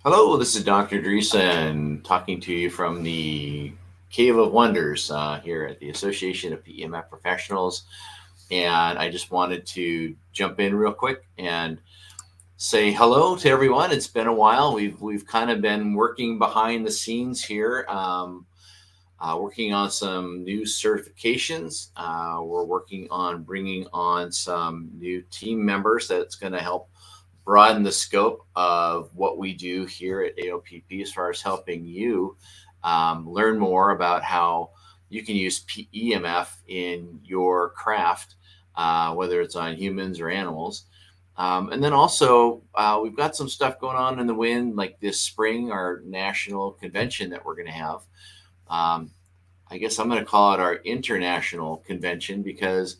Hello, this is Dr. Dreessen talking to you from the Cave of Wonders here at the Association of PEMF Professionals. And I just wanted to jump in real quick and say hello to everyone. It's been a while. We've kind of been working behind the scenes here, working on some new certifications. We're working on bringing on some new team members that's going to help broaden the scope of what we do here at AOPP as far as helping you learn more about how you can use PEMF in your craft, whether it's on humans or animals. And then also, we've got some stuff going on in the wind, like this spring, our national convention that we're going to have. Um, I guess I'm going to call it our international convention because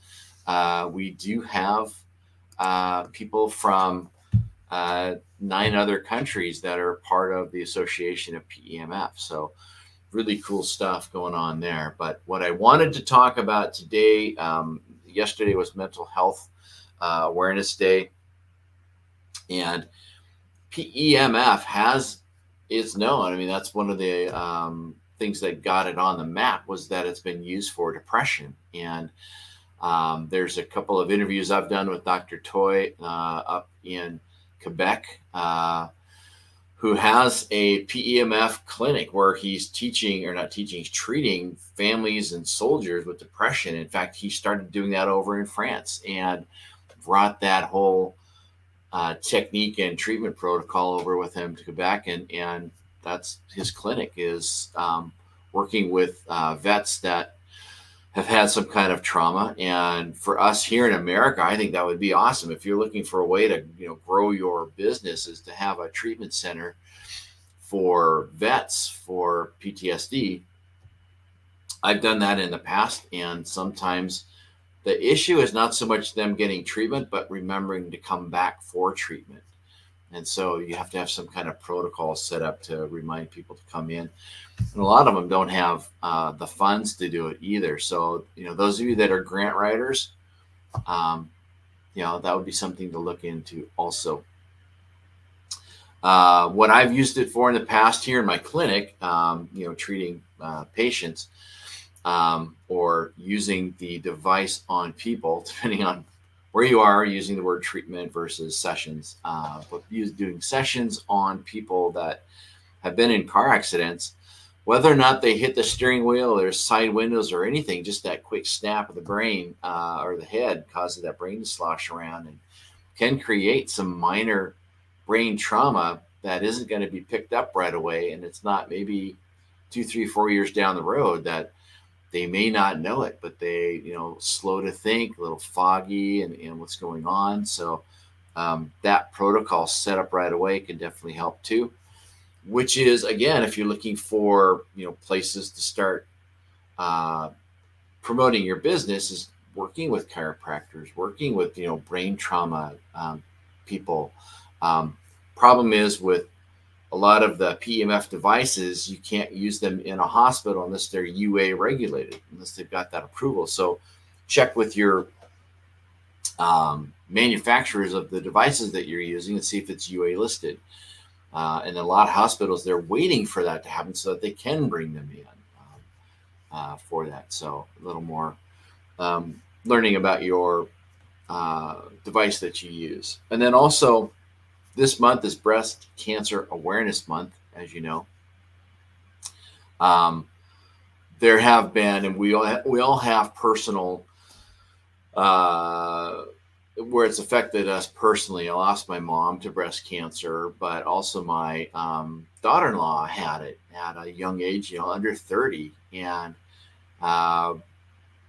we do have people from 9 other countries that are part of the Association of PEMF. So, really cool stuff going on there. But what I wanted to talk about today, yesterday was Mental Health Awareness Day, and PEMF has is known. I mean, that's one of the things that got it on the map was that it's been used for depression. And there's a couple of interviews I've done with Dr. Toy up in Quebec, who has a PEMF clinic where he's teaching, or not teaching, he's treating families and soldiers with depression. In fact, he started doing that over in France and brought that whole technique and treatment protocol over with him to Quebec, and that's his clinic is working with vets that have had some kind of trauma. And for us here in America, I think that would be awesome. If you're looking for a way to grow your business, is to have a treatment center for vets for PTSD. I've done that in the past, and sometimes the issue is not so much them getting treatment, but remembering to come back for treatment. And so you have to have some kind of protocol set up to remind people to come in. And a lot of them don't have the funds to do it either. So, those of you that are grant writers, um, that would be something to look into also. What I've used it for in the past here in my clinic, treating patients or using the device on people, depending on where you are, using the word treatment versus sessions, but doing sessions on people that have been in car accidents, whether or not they hit the steering wheel or side windows or anything, just that quick snap of the brain or the head causes that brain to slosh around and can create some minor brain trauma that isn't going to be picked up right away. And it's not maybe 2, 3, 4 years down the road that they may not know it, but they, slow to think, a little foggy and what's going on. So that protocol set up right away can definitely help too, which is, again, if you're looking for, places to start uh, promoting your business, is working with chiropractors, working with, brain trauma people. Um, Problem is with a lot of the PEMF devices, you can't use them in a hospital unless they're UA regulated, unless they've got that approval. So check with your manufacturers of the devices that you're using and see if it's UA listed. And a lot of hospitals, they're waiting for that to happen so that they can bring them in for that. So a little more learning about your device that you use. And then also, this month is Breast Cancer Awareness Month, as you know. Um, there have been, and we all have personal uh, where it's affected us personally. I lost my mom to breast cancer, but also my daughter-in-law had it at a young age, under 30, and uh,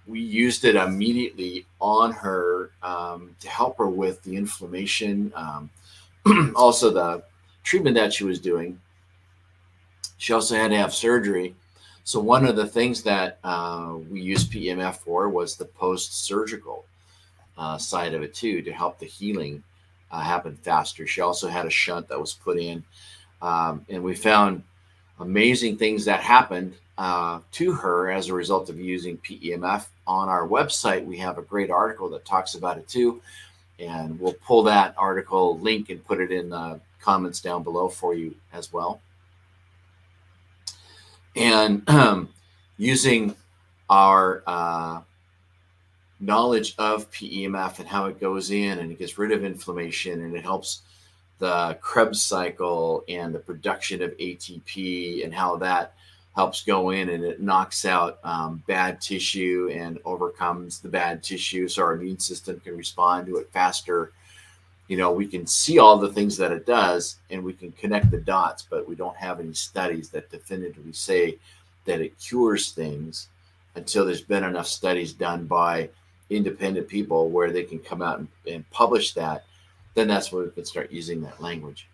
we used it immediately on her to help her with the inflammation. Also, the treatment that she was doing, she also had to have surgery. So one of the things that we used PEMF for was the post-surgical side of it too, to help the healing happen faster. She also had a shunt that was put in, and we found amazing things that happened to her as a result of using PEMF. On our website, we have a great article that talks about it too. And we'll pull that article link and put it in the comments down below for you as well. And using our knowledge of PEMF and how it goes in and it gets rid of inflammation and it helps the Krebs cycle and the production of ATP and how that helps go in and it knocks out bad tissue and overcomes the bad tissue so our immune system can respond to it faster. We can see all the things that it does and we can connect the dots, but we don't have any studies that definitively say that it cures things until there's been enough studies done by independent people where they can come out and publish that. Then that's when we can start using that language.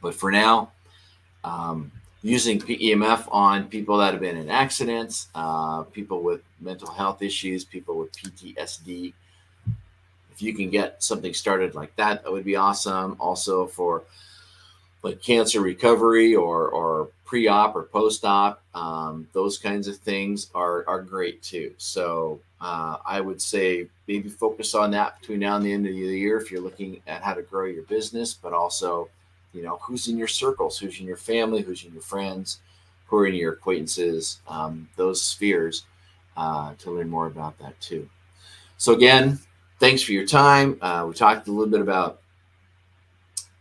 But for now, using PEMF on people that have been in accidents, people with mental health issues, people with PTSD. If you can get something started like that, that would be awesome. Also for like cancer recovery or pre-op or post-op, those kinds of things are great too. So I would say maybe focus on that between now and the end of the year if you're looking at how to grow your business, but also, who's in your circles, who's in your family, who's in your friends, who are in your acquaintances, those spheres, to learn more about that too. So again, thanks for your time. We talked a little bit about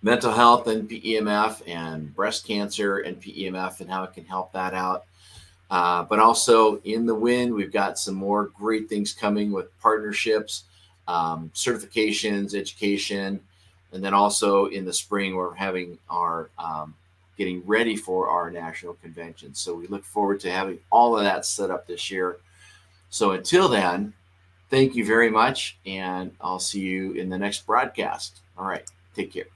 mental health and PEMF and breast cancer and PEMF and how it can help that out. But also in the wind, we've got some more great things coming with partnerships, certifications, education. And then also in the spring, we're having our getting ready for our national convention. So we look forward to having all of that set up this year. So until then, thank you very much. And I'll see you in the next broadcast. All right. Take care.